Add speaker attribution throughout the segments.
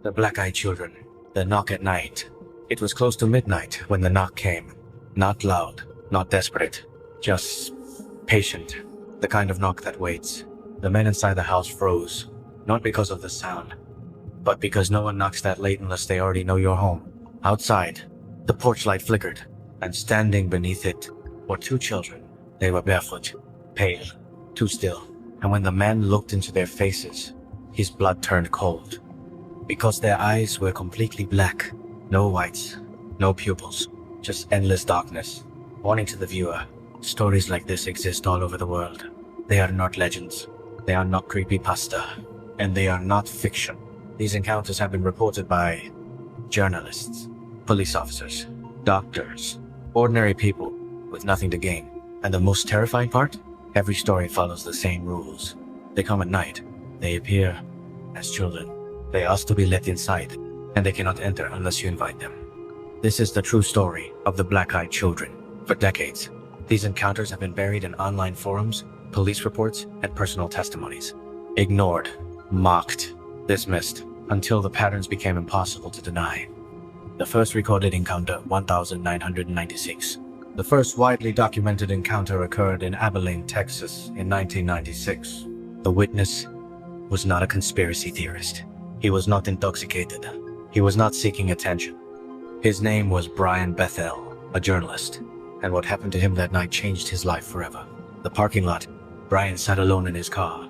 Speaker 1: The black-eyed children. The knock at night. It was close to midnight when the knock came. Not loud, not desperate, just patient. The kind of knock that waits. The men inside the house froze, not because of the sound, but because no one knocks that late unless they already know you're home. Outside, the porch light flickered, and standing beneath it were two children. They were barefoot, pale, too still, and when the man looked into their faces, his blood turned cold. Because their eyes were completely black, no whites, no pupils, just endless darkness. Warning to the viewer, stories like this exist all over the world. They are not legends, they are not creepypasta, and they are not fiction. These encounters have been reported by journalists, police officers, doctors, ordinary people with nothing to gain. And the most terrifying part? Every story follows the same rules. They come at night. They appear as children. They ask to be let inside, and they cannot enter unless you invite them. This is the true story of the black-eyed children. For decades, these encounters have been buried in online forums, police reports, and personal testimonies. Ignored, mocked, dismissed, until the patterns became impossible to deny. The first recorded encounter, 1996. The first widely documented encounter occurred in Abilene, Texas in 1996. The witness was not a conspiracy theorist. He was not intoxicated. He was not seeking attention. His name was Brian Bethel, a journalist, and what happened to him that night changed his life forever. The parking lot, Brian sat alone in his car,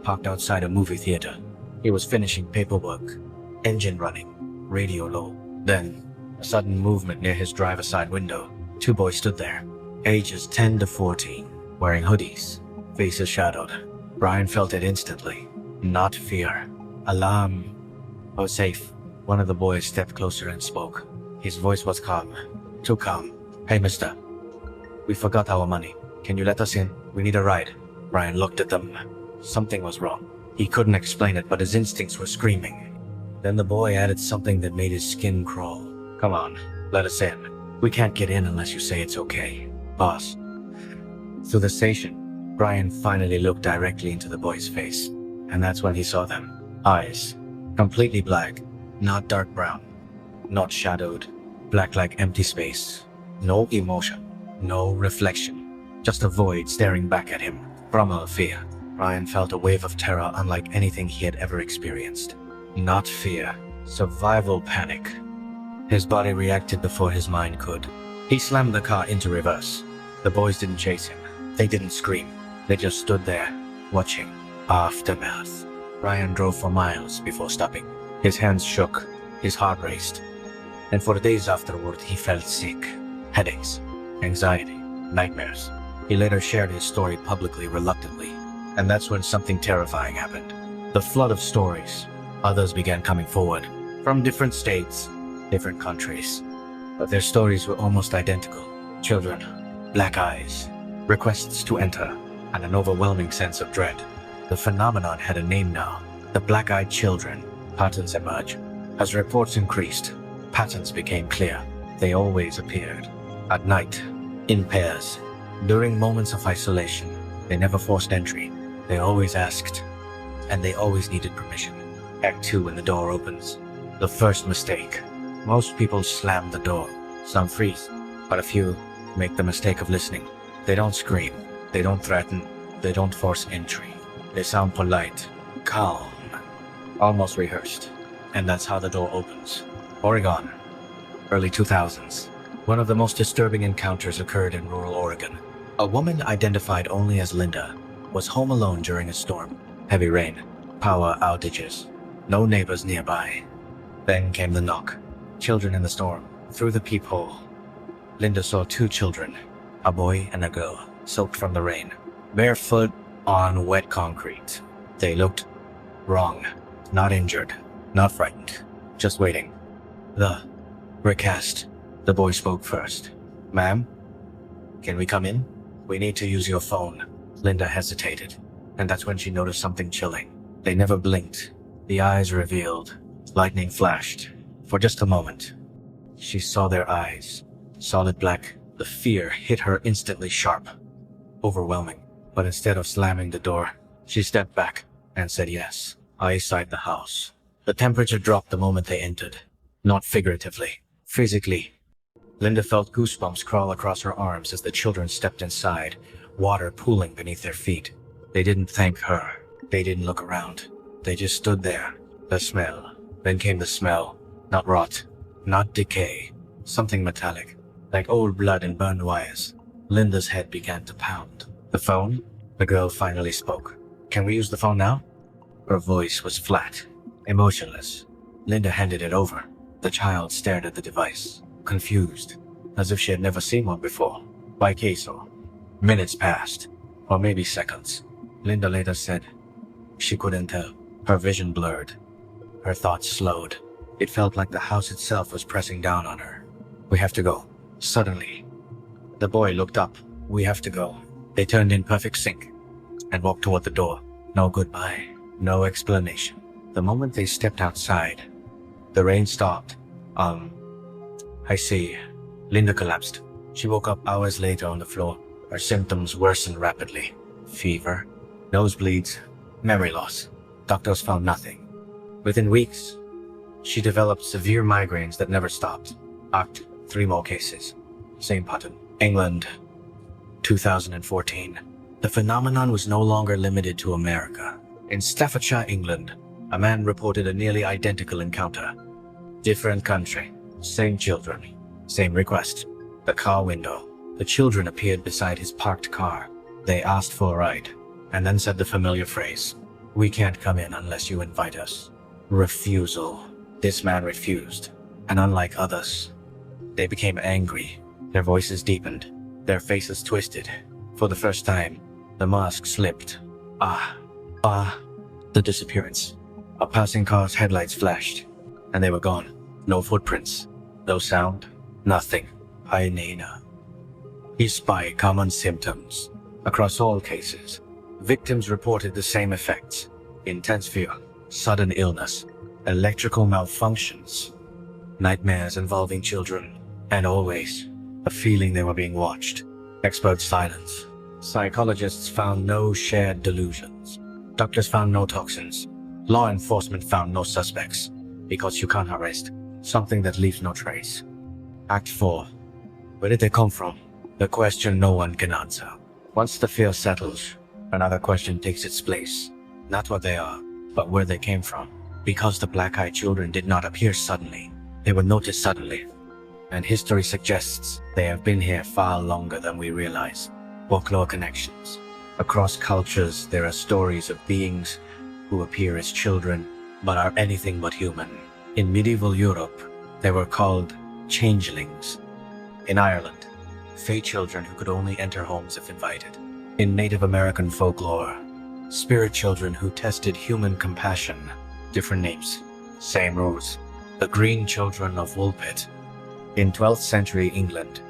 Speaker 1: parked outside a movie theater. He was finishing paperwork, engine running, radio low. Then, a sudden movement near his driver's side window. Two boys stood there, ages 10 to 14, wearing hoodies, faces shadowed. Brian felt it instantly. Not fear. Alarm. Oh, safe. One of the boys stepped closer and spoke. His voice was calm. Too calm. Hey, mister. We forgot our money. Can you let us in? We need a ride. Brian looked at them. Something was wrong. He couldn't explain it, but his instincts were screaming. Then the boy added something that made his skin crawl. Come on, let us in. We can't get in unless you say it's okay. Boss. Through the station, Brian finally looked directly into the boy's face. And that's when he saw them. Eyes. Completely black. Not dark brown. Not shadowed. Black like empty space. No emotion. No reflection. Just a void staring back at him. From a fear. Brian felt a wave of terror unlike anything he had ever experienced. Not fear. Survival panic. His body reacted before his mind could. He slammed the car into reverse. The boys didn't chase him. They didn't scream. They just stood there, watching. Aftermath. Brian drove for miles before stopping. His hands shook. His heart raced. And for the days afterward, he felt sick. Headaches, anxiety, nightmares. He later shared his story publicly reluctantly. And that's when something terrifying happened. The flood of stories. Others began coming forward. From different states, different countries. But their stories were almost identical. Children, black eyes, requests to enter, and an overwhelming sense of dread. The phenomenon had a name now. The black-eyed children. Patterns emerged. As reports increased, patterns became clear. They always appeared. At night, in pairs. During moments of isolation. They never forced entry. They always asked. And they always needed permission. Act 2 when the door opens. The first mistake. Most people slam the door. Some freeze. But a few make the mistake of listening. They don't scream. They don't threaten. They don't force entry. They sound polite, calm, almost rehearsed. And that's how the door opens. Oregon. Early 2000s. One of the most disturbing encounters occurred in rural Oregon. A woman identified only as Linda was home alone during a storm. Heavy rain, power outages, no neighbors nearby. Then came the knock. Children in the storm. Through the peephole, Linda saw two children, a boy and a girl, soaked from the rain, barefoot on wet concrete. They looked wrong, not injured, not frightened, just waiting. The recast. The boy spoke first. Ma'am, can we come in? We need to use your phone. Linda hesitated, and that's when she noticed something chilling. They never blinked. The eyes revealed. Lightning flashed. For just a moment, she saw their eyes. Solid black. The fear hit her instantly sharp. Overwhelming. But instead of slamming the door, she stepped back and said yes. Eyesight the house. The temperature dropped the moment they entered. Not figuratively, physically. Linda felt goosebumps crawl across her arms as the children stepped inside, water pooling beneath their feet. They didn't thank her. They didn't look around. They just stood there. The smell. Then came the smell. Not rot. Not decay. Something metallic. Like old blood and burned wires. Linda's head began to pound. The phone? The girl finally spoke. Can we use the phone now? Her voice was flat, emotionless. Linda handed it over. The child stared at the device, confused, as if she had never seen one before. By queso. Minutes passed, or maybe seconds. Linda later said she couldn't tell. Her vision blurred. Her thoughts slowed. It felt like the house itself was pressing down on her. We have to go. Suddenly, the boy looked up. We have to go. They turned in perfect sync and walked toward the door. No goodbye, no explanation. The moment they stepped outside, the rain stopped. I see. Linda collapsed. She woke up hours later on the floor. Her symptoms worsened rapidly. Fever, nosebleeds, memory loss. Doctors found nothing. Within weeks, she developed severe migraines that never stopped. 3 more cases. Same pattern. England, 2014. The phenomenon was no longer limited to America. In Staffordshire, England, a man reported a nearly identical encounter. Different country, same children, same request. The car window. The children appeared beside his parked car. They asked for a ride, and then said the familiar phrase, "We can't come in unless you invite us." Refusal. This man refused, and unlike others, they became angry. Their voices deepened, their faces twisted. For the first time, the mask slipped. The disappearance. A passing car's headlights flashed, and they were gone. No footprints, no sound, nothing. Hyena. Despite common symptoms, across all cases, victims reported the same effects. Intense fear, sudden illness, electrical malfunctions, nightmares involving children, and always a feeling they were being watched. Expert silence. Psychologists found no shared delusions. Doctors found no toxins. Law enforcement found no suspects, because you can't arrest something that leaves no trace. Act 4. Where did they come from? The question no one can answer. Once the fear settles, another question takes its place. Not what they are, but where they came from. Because the black-eyed children did not appear suddenly. They were noticed suddenly. And history suggests they have been here far longer than we realize. Folklore connections. Across cultures, there are stories of beings who appear as children, but are anything but human. In medieval Europe, they were called changelings. In Ireland, fey children who could only enter homes if invited. In Native American folklore, spirit children who tested human compassion. Different names, same rules. The Green Children of Woolpit. In 12th century England,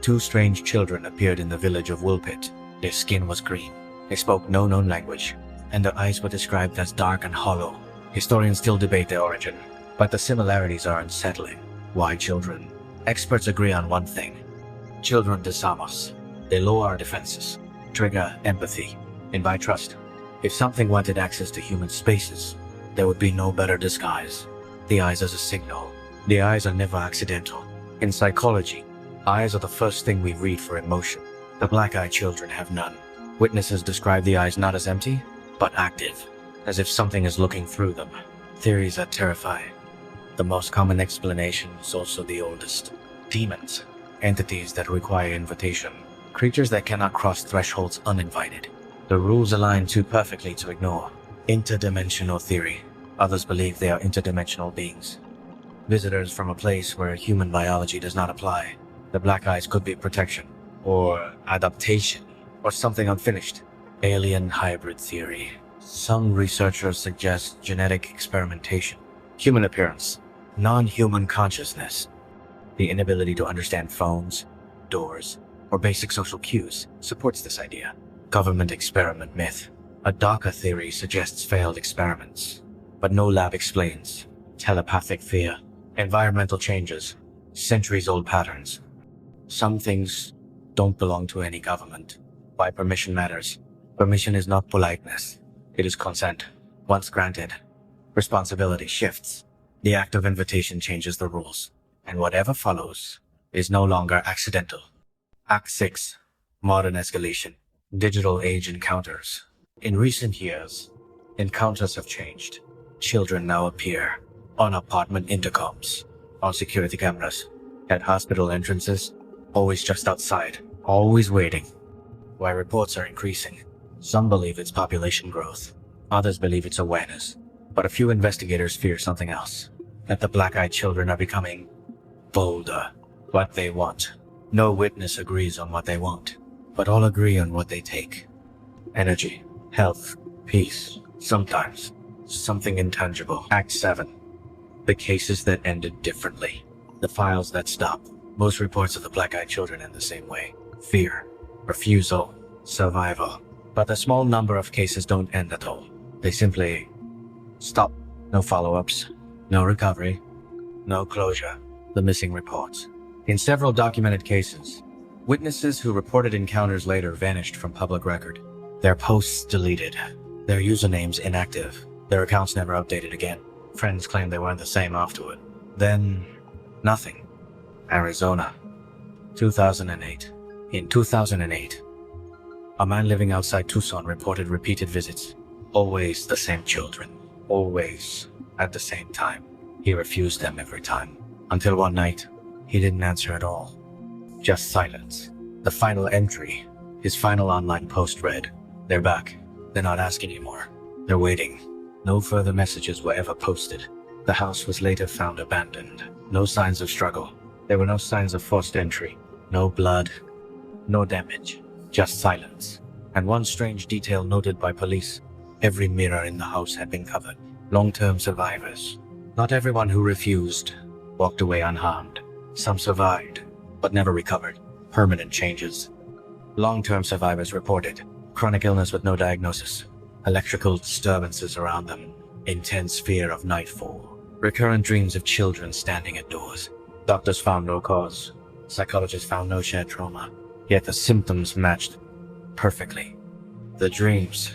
Speaker 1: 2 strange children appeared in the village of Woolpit. Their skin was green. They spoke no known language, and their eyes were described as dark and hollow. Historians still debate their origin, but the similarities are unsettling. Why children? Experts agree on one thing. Children disarm us. They lower our defenses, trigger empathy, invite trust. If something wanted access to human spaces, there would be no better disguise. The eyes as a signal. The eyes are never accidental. In psychology, eyes are the first thing we read for emotion. The black-eyed children have none. Witnesses describe the eyes not as empty, but active, as if something is looking through them. Theories that terrify. The most common explanation is also the oldest. Demons. Entities that require invitation. Creatures that cannot cross thresholds uninvited. The rules align too perfectly to ignore. Interdimensional theory. Others believe they are interdimensional beings. Visitors from a place where human biology does not apply. The black eyes could be protection, or adaptation, or something unfinished. Alien hybrid theory. Some researchers suggest genetic experimentation. Human appearance. Non-human consciousness. The inability to understand phones, doors, or basic social cues supports this idea. Government experiment myth. A darker theory suggests failed experiments, but no lab explains. Telepathic fear. Environmental changes. Centuries-old patterns. Some things don't belong to any government. Why permission matters. Permission is not politeness. It is consent. Once granted, responsibility shifts. The act of invitation changes the rules, and whatever follows is no longer accidental. Act 6. Modern escalation. Digital age encounters. In recent years, encounters have changed. Children now appear on apartment intercoms, on security cameras, at hospital entrances, always just outside, always waiting. While reports are increasing, some believe it's population growth, others believe it's awareness, but a few investigators fear something else, that the black-eyed children are becoming bolder. What they want. No witness agrees on what they want, but all agree on what they take. Energy, health, peace, sometimes something intangible. Act 7. The cases that ended differently. The files that stop. Most reports of the black-eyed children end the same way. Fear, refusal, survival. But a small number of cases don't end at all. They simply stop. No follow-ups, no recovery, no closure. The missing reports. In several documented cases, witnesses who reported encounters later vanished from public record. Their posts deleted, their usernames inactive, their accounts never updated again. Friends claimed they weren't the same afterward. Then, nothing. Arizona, 2008. In 2008, a man living outside Tucson reported repeated visits. Always the same children. Always at the same time. He refused them every time. Until one night, he didn't answer at all. Just silence. The final entry, his final online post read, "They're back. They're not asking anymore. They're waiting." No further messages were ever posted. The house was later found abandoned. No signs of struggle. There were no signs of forced entry. No blood. No damage. Just silence. And one strange detail noted by police. Every mirror in the house had been covered. Long-term survivors. Not everyone who refused walked away unharmed. Some survived, but never recovered. Permanent changes. Long-term survivors reported chronic illness with no diagnosis, electrical disturbances around them, intense fear of nightfall, recurrent dreams of children standing at doors. Doctors found no cause. Psychologists found no shared trauma. Yet the symptoms matched perfectly. The dreams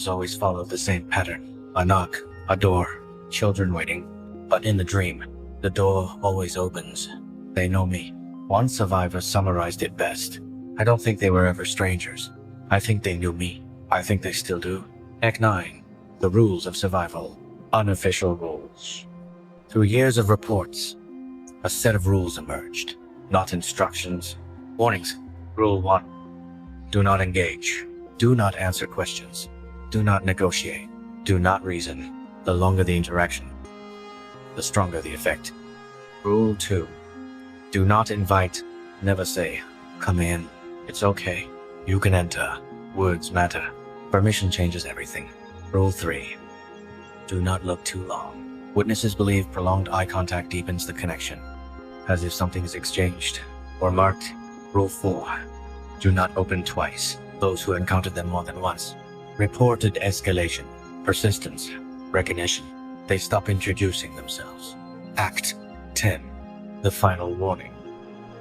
Speaker 1: always followed the same pattern. A knock, a door, children waiting. But in the dream, the door always opens. They know me. One survivor summarized it best. "I don't think they were ever strangers. I think they knew me. I think they still do." Act 9. The rules of survival. Unofficial rules. Through years of reports, a set of rules emerged. Not instructions. Warnings. Rule 1. Do not engage. Do not answer questions. Do not negotiate. Do not reason. The longer the interaction, the stronger the effect. Rule 2. Do not invite. Never say, "Come in. It's okay. You can enter." Words matter. Permission changes everything. Rule 3. Do not look too long. Witnesses believe prolonged eye contact deepens the connection, as if something is exchanged or marked. Rule 4. Do not open twice. Those who encountered them more than once reported escalation, persistence, recognition. They stop introducing themselves. Act 10. The final warning.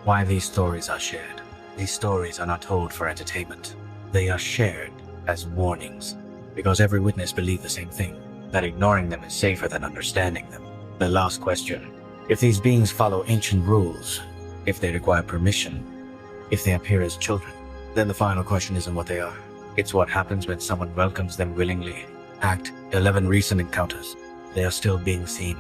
Speaker 1: Why these stories are shared. These stories are not told for entertainment. They are shared as warnings, because every witness believed the same thing, that ignoring them is safer than understanding them. The last question. If these beings follow ancient rules, if they require permission, if they appear as children, then the final question isn't what they are. It's what happens when someone welcomes them willingly. Act 11. Recent encounters. They are still being seen.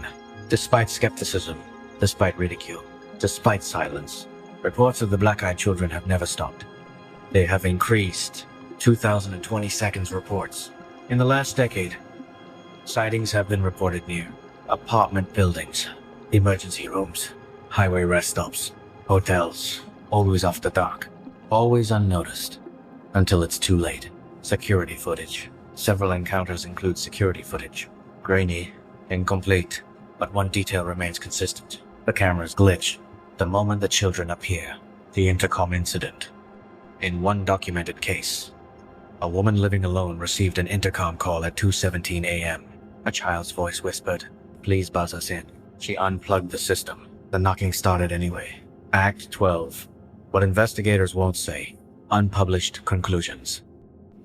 Speaker 1: Despite skepticism, despite ridicule, despite silence, reports of the black-eyed children have never stopped. They have increased. 2020 seconds reports. In the last decade, sightings have been reported near apartment buildings, emergency rooms, highway rest stops, hotels, always after dark, always unnoticed, until it's too late. Security footage. Several encounters include security footage. Grainy, incomplete, but one detail remains consistent. The cameras glitch the moment the children appear. The intercom incident. In one documented case, a woman living alone received an intercom call at 2:17 a.m. A child's voice whispered, "Please buzz us in." She unplugged the system. The knocking started anyway. Act 12. What investigators won't say. Unpublished conclusions.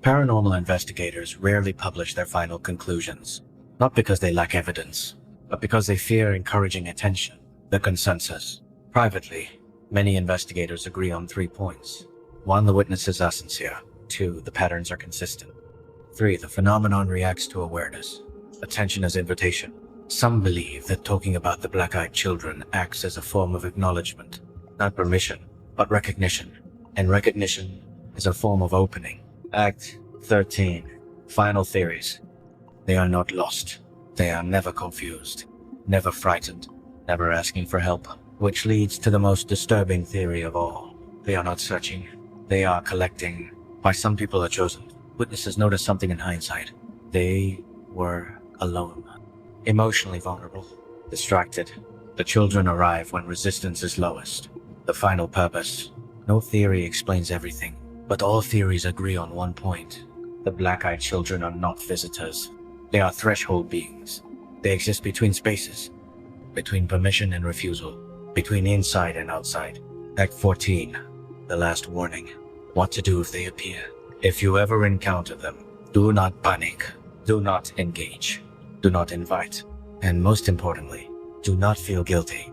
Speaker 1: Paranormal investigators rarely publish their final conclusions. Not because they lack evidence, but because they fear encouraging attention, the consensus. Privately, many investigators agree on 3 points. 1, the witnesses are sincere. 2, the patterns are consistent. 3, the phenomenon reacts to awareness. Attention as invitation. Some believe that talking about the black-eyed children acts as a form of acknowledgement, not permission, but recognition. And recognition is a form of opening. Act 13. Final theories. They are not lost. They are never confused, never frightened, never asking for help. Which leads to the most disturbing theory of all. They are not searching. They are collecting. Why some people are chosen. Witnesses notice something in hindsight. They were alone. Emotionally vulnerable. Distracted. The children arrive when resistance is lowest. The final purpose. No theory explains everything, but all theories agree on 1 point. The black-eyed children are not visitors. They are threshold beings. They exist between spaces. Between permission and refusal. Between inside and outside. Act 14. The last warning. What to do if they appear. If you ever encounter them, do not panic. Do not engage. Do not invite. And most importantly, do not feel guilty.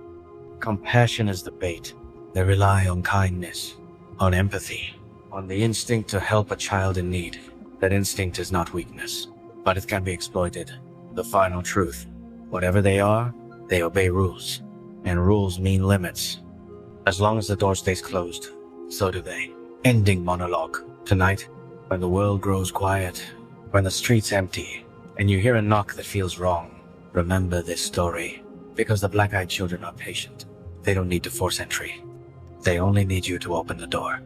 Speaker 1: Compassion is the bait. They rely on kindness, on empathy, on the instinct to help a child in need. That instinct is not weakness, but it can be exploited. The final truth. Whatever they are, they obey rules. And rules mean limits. As long as the door stays closed, so do they. Ending monologue. Tonight, when the world grows quiet, when the street's empty, and you hear a knock that feels wrong, remember this story. Because the black-eyed children are patient. They don't need to force entry. They only need you to open the door.